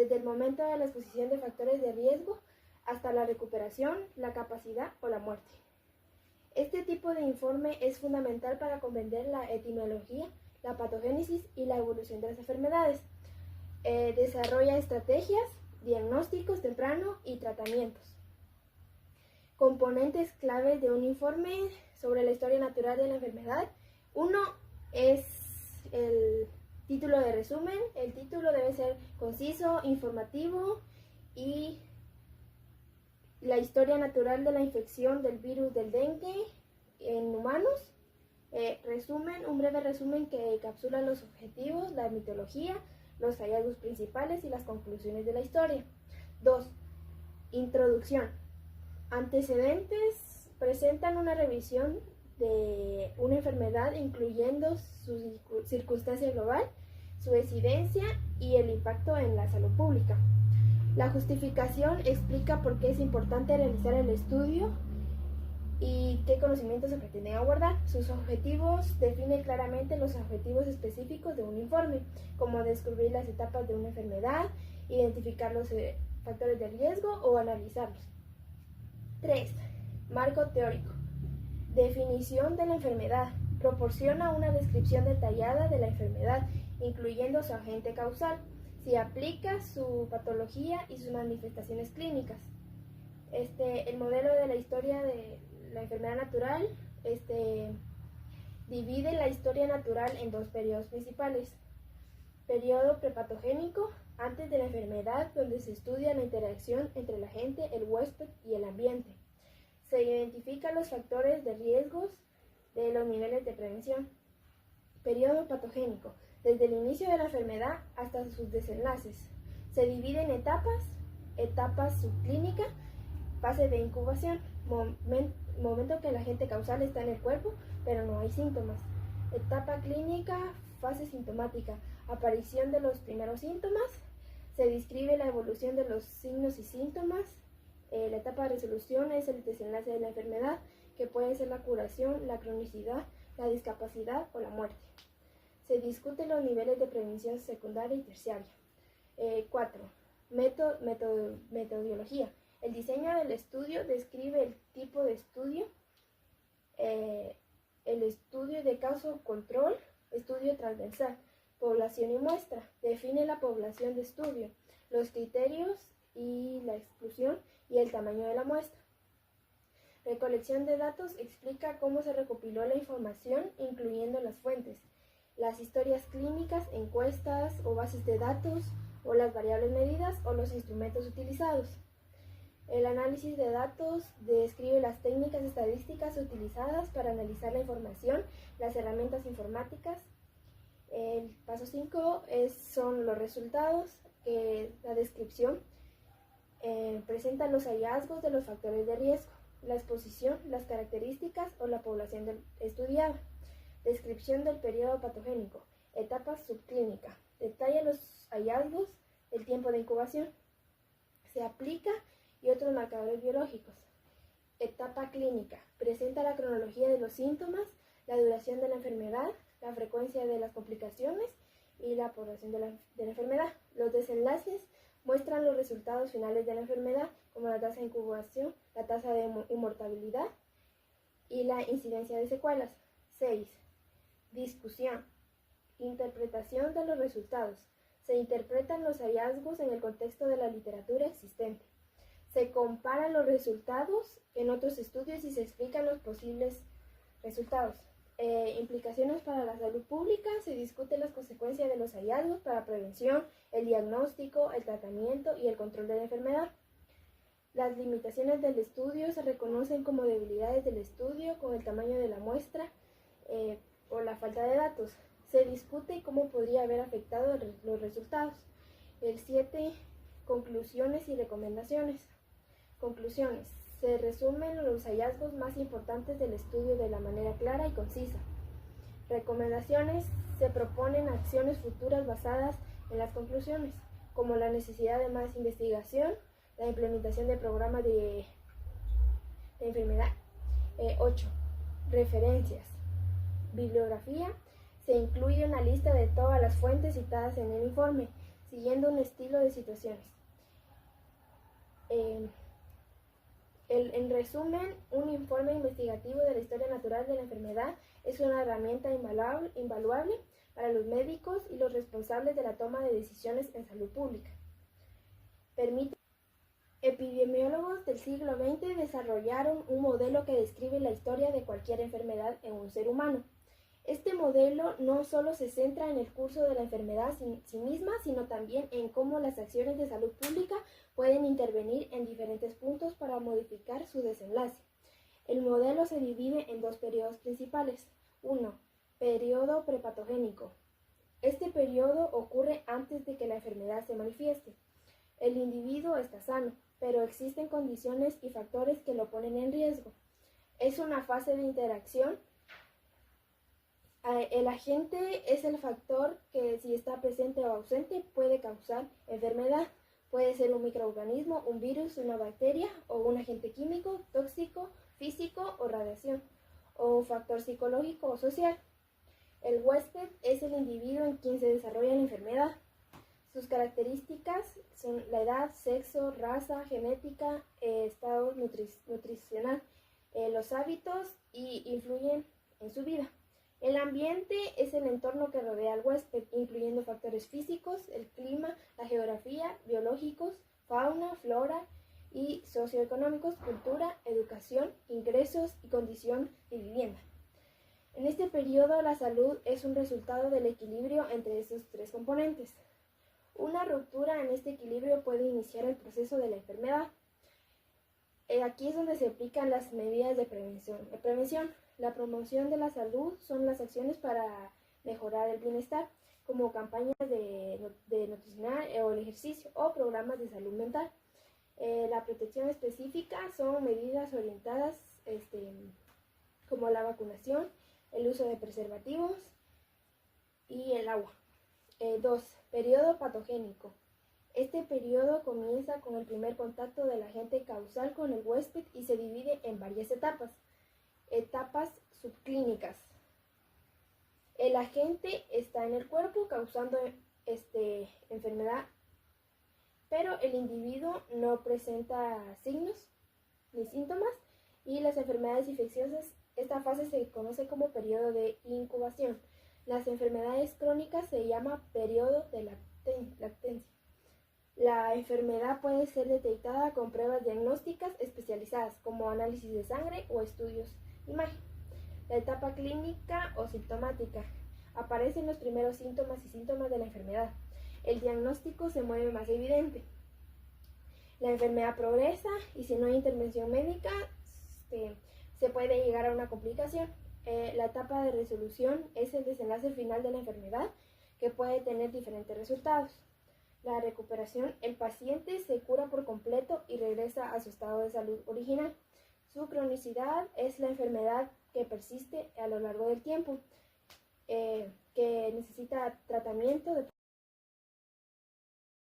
desde el momento de la exposición de factores de riesgo hasta la recuperación, la capacidad o la muerte. Este tipo de informe es fundamental para comprender la etiología, la patogénesis y la evolución de las enfermedades. Desarrolla estrategias, diagnósticos temprano y tratamientos. Componentes claves de un informe sobre la historia natural de la enfermedad. Uno es el título de resumen. El título debe ser conciso, informativo y la historia natural de la infección del virus del dengue en humanos. Un breve resumen que encapsula los objetivos, la mitología, los hallazgos principales y las conclusiones de la historia. 2. Introducción. Antecedentes presentan una revisión de una enfermedad incluyendo su circunstancia global, su incidencia y el impacto en la salud pública. La justificación explica por qué es importante realizar el estudio y qué conocimientos se pretenden abordar. Sus objetivos definen claramente los objetivos específicos de un informe, como descubrir las etapas de una enfermedad, identificar los factores de riesgo o analizarlos. 3. Marco teórico. Definición de la enfermedad. Proporciona una descripción detallada de la enfermedad, incluyendo su agente causal, si aplica su patología y sus manifestaciones clínicas. El modelo de la historia de la enfermedad natural divide la historia natural en dos periodos principales. Periodo prepatogénico, antes de la enfermedad, donde se estudia la interacción entre el agente, el huésped y el ambiente. Se identifican los factores de riesgos de los niveles de prevención. Periodo patogénico, desde el inicio de la enfermedad hasta sus desenlaces. Se divide en etapas subclínica, fase de incubación, momento que el agente causal está en el cuerpo, pero no hay síntomas. Etapa clínica, fase sintomática, aparición de los primeros síntomas. Se describe la evolución de los signos y síntomas. La etapa de resolución es el desenlace de la enfermedad, que puede ser la curación, la cronicidad, la discapacidad o la muerte. Se discuten los niveles de prevención secundaria y terciaria. 4. Metodología. El diseño del estudio describe el tipo de estudio, el estudio de caso-control, estudio transversal, población y muestra. Define la población de estudio, los criterios y la exclusión y el tamaño de la muestra. Recolección de datos explica cómo se recopiló la información, incluyendo las fuentes, las historias clínicas, encuestas o bases de datos, o las variables medidas o los instrumentos utilizados. El análisis de datos describe las técnicas estadísticas utilizadas para analizar la información, las herramientas informáticas. El paso 5 son los resultados. La descripción presenta los hallazgos de los factores de riesgo, la exposición, las características o la población estudiada. Descripción del periodo patogénico. Etapa subclínica. Detalla los hallazgos, el tiempo de incubación. Se aplica y otros marcadores biológicos. Etapa clínica. Presenta la cronología de los síntomas, la duración de la enfermedad, la frecuencia de las complicaciones y la población de la enfermedad. Los desenlaces muestran los resultados finales de la enfermedad, como la tasa de incubación, la tasa de inmortalidad y la incidencia de secuelas. 6. Discusión. Interpretación de los resultados. Se interpretan los hallazgos en el contexto de la literatura existente. Se comparan los resultados en otros estudios y se explican los posibles resultados. Implicaciones para la salud pública. Se discuten las consecuencias de los hallazgos para prevención, el diagnóstico, el tratamiento y el control de la enfermedad. Las limitaciones del estudio se reconocen como debilidades del estudio, con el tamaño de la muestra o la falta de datos. Se discute cómo podría haber afectado los resultados. El 7. Conclusiones y recomendaciones. Conclusiones. Se resumen los hallazgos más importantes del estudio de la manera clara y concisa. Recomendaciones. Se proponen acciones futuras basadas en las conclusiones, como la necesidad de más investigación, la implementación de programas de enfermedad. 8. Referencias. Bibliografía. Se incluye una lista de todas las fuentes citadas en el informe. siguiendo un estilo de situaciones. En resumen, un informe investigativo de la historia natural de la enfermedad es una herramienta invaluable para los médicos y los responsables de la toma de decisiones en salud pública. Epidemiólogos del siglo XX desarrollaron un modelo que describe la historia de cualquier enfermedad en un ser humano. Este modelo no solo se centra en el curso de la enfermedad en sí misma, sino también en cómo las acciones de salud pública pueden intervenir en diferentes puntos para modificar su desenlace. El modelo se divide en dos periodos principales. 1. Periodo prepatogénico. Este periodo ocurre antes de que la enfermedad se manifieste. El individuo está sano, pero existen condiciones y factores que lo ponen en riesgo. Es una fase de interacción. El agente es el factor que, si está presente o ausente, puede causar enfermedad. Puede ser un microorganismo, un virus, una bacteria o un agente químico, tóxico, físico o radiación, o un factor psicológico o social. El huésped es el individuo en quien se desarrolla la enfermedad. Sus características son la edad, sexo, raza, genética, estado nutricional, los hábitos y influyen en su vida. El ambiente es el entorno que rodea al huésped, incluyendo factores físicos, el clima, la geografía, biológicos, fauna, flora y socioeconómicos, cultura, educación, ingresos y condición de vivienda. En este periodo, la salud es un resultado del equilibrio entre esos tres componentes. Una ruptura en este equilibrio puede iniciar el proceso de la enfermedad. Aquí es donde se aplican las medidas de prevención. La promoción de la salud son las acciones para mejorar el bienestar, como campañas de nutricional o el ejercicio o programas de salud mental. La protección específica son medidas orientadas como la vacunación, el uso de preservativos y el agua. 2. Periodo patogénico. Este periodo comienza con el primer contacto del agente causal con el huésped y se divide en varias etapas. Etapas subclínicas. El agente está en el cuerpo causando enfermedad, pero el individuo no presenta signos ni síntomas, y las enfermedades infecciosas, esta fase se conoce como periodo de incubación. Las enfermedades crónicas se llama periodo de lactancia. La enfermedad puede ser detectada con pruebas diagnósticas especializadas, como análisis de sangre o estudios de imagen. La etapa clínica o sintomática. Aparecen los primeros síntomas de la enfermedad. El diagnóstico se mueve más evidente. La enfermedad progresa y si no hay intervención médica, se puede llegar a una complicación. La etapa de resolución es el desenlace final de la enfermedad, que puede tener diferentes resultados. La recuperación, el paciente se cura por completo y regresa a su estado de salud original. Su cronicidad es la enfermedad que persiste a lo largo del tiempo, que necesita tratamiento de